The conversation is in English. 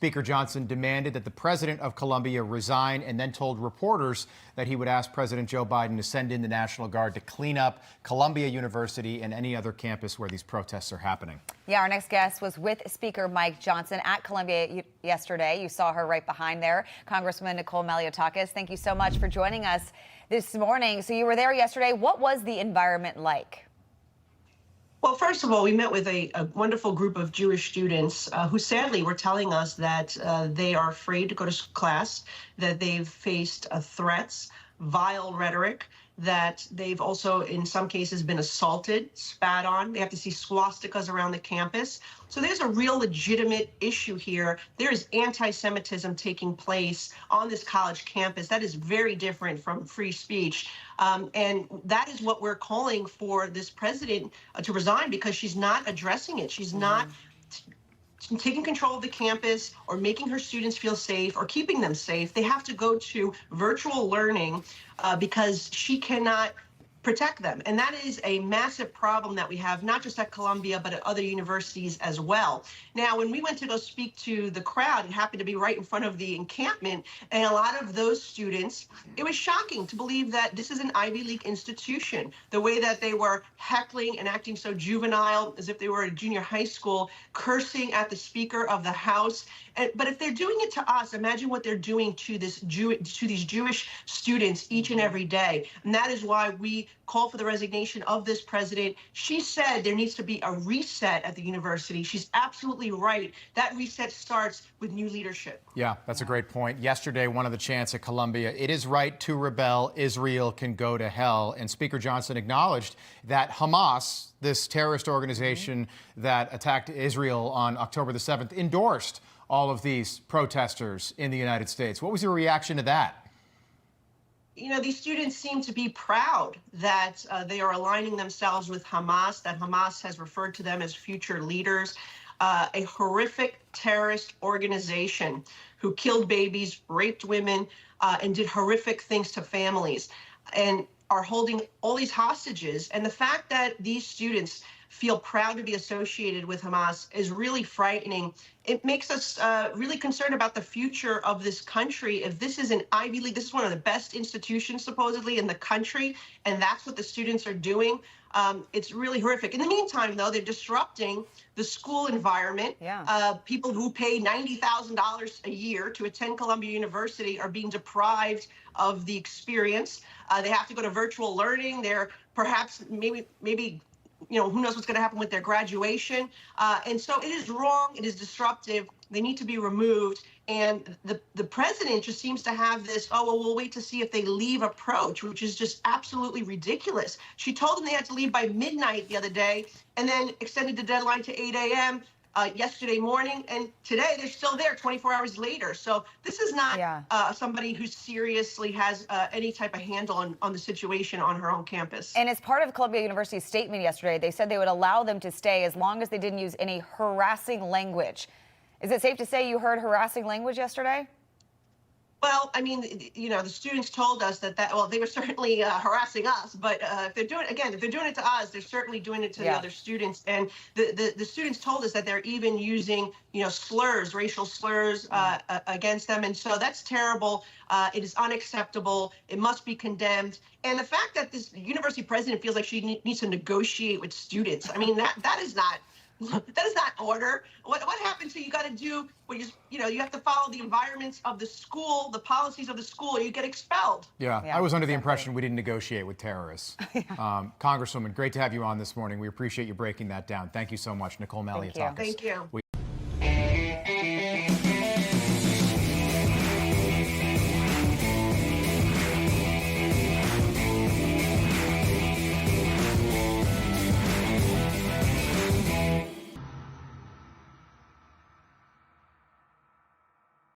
Speaker Johnson demanded that the president of Colombia resign and then told reporters that he would ask President Joe Biden to send in the National Guard to clean up Columbia University and any other campus where these protests are happening. Yeah, our next guest was with Speaker Mike Johnson at Columbia yesterday. You saw her right behind there, Congressman Nicole Malliotakis. Thank you so much for joining us this morning. So you were there yesterday. What was the environment like? Well, first of all, we met with a wonderful group of Jewish students who sadly were telling us that they are afraid to go to class, that they've faced threats, vile rhetoric, that they've also, in some cases, been assaulted, spat on. They have to see swastikas around the campus. So there's a real legitimate issue here. There is anti-Semitism taking place on this college campus. That is very different from free speech. And that is what we're calling for this president to resign, because she's not addressing it. She's not taking control of the campus or making her students feel safe or keeping them safe. They have to go to virtual learning because she cannot protect them. And that is a massive problem that we have, not just at Columbia, but at other universities as well. Now, when we went to go speak to the crowd, it happened to be right in front of the encampment, and a lot of those students, it was shocking to believe that this is an Ivy League institution. The way that they were heckling and acting so juvenile, as if they were a junior high school, cursing at the Speaker of the House. But if they're doing it to us, imagine what they're doing to these Jewish students each and every day. And that is why we call for the resignation of this president. She said there needs to be a reset at the university. She's absolutely right. That reset starts with new leadership. Yeah, that's a great point. Yesterday, one of the chants at Columbia, "It is right to rebel. Israel can go to hell." And Speaker Johnson acknowledged that Hamas, this terrorist organization that attacked Israel on October the 7th, endorsed all of these protesters in the United States. What was your reaction to that? You know, these students seem to be proud that they are aligning themselves with Hamas, that Hamas has referred to them as future leaders, a horrific terrorist organization who killed babies, raped women, and did horrific things to families, and are holding all these hostages. And the fact that these students feel proud to be associated with Hamas is really frightening. It makes us really concerned about the future of this country. If this is an Ivy League, this is one of the best institutions supposedly in the country, and that's what the students are doing. It's really horrific. In the meantime, though, they're disrupting the school environment. Yeah. People who pay $90,000 a year to attend Columbia University are being deprived of the experience. They have to go to virtual learning. They're perhaps maybe you know, who knows what's going to happen with their graduation. And so it is wrong. It is disruptive. They need to be removed. And the president just seems to have this, oh, well, we'll wait to see if they leave approach, which is just absolutely ridiculous. She told them they had to leave by midnight the other day and then extended the deadline to 8 a.m. Yesterday morning, and today they're still there 24 hours later. So this is not somebody who seriously has any type of handle on the situation on her own campus. And as part of Columbia University's statement yesterday, they said they would allow them to stay as long as they didn't use any harassing language. Is it safe to say you heard harassing language yesterday? Well, I mean, you know, the students told us well, they were certainly harassing us, but if they're doing it to us, they're certainly doing it to the other students. And the students told us that they're even using, you know, slurs, racial slurs against them. And so that's terrible. It is unacceptable. It must be condemned. And the fact that this university president feels like she needs to negotiate with students, I mean, that is not order. What happens to you got to do when you have to follow the environments of the school, the policies of the school, or you get expelled. Yeah, I was under the impression we didn't negotiate with terrorists. Congresswoman, great to have you on this morning. We appreciate you breaking that down. Thank you so much, Nicole Malliotakis. Thank you.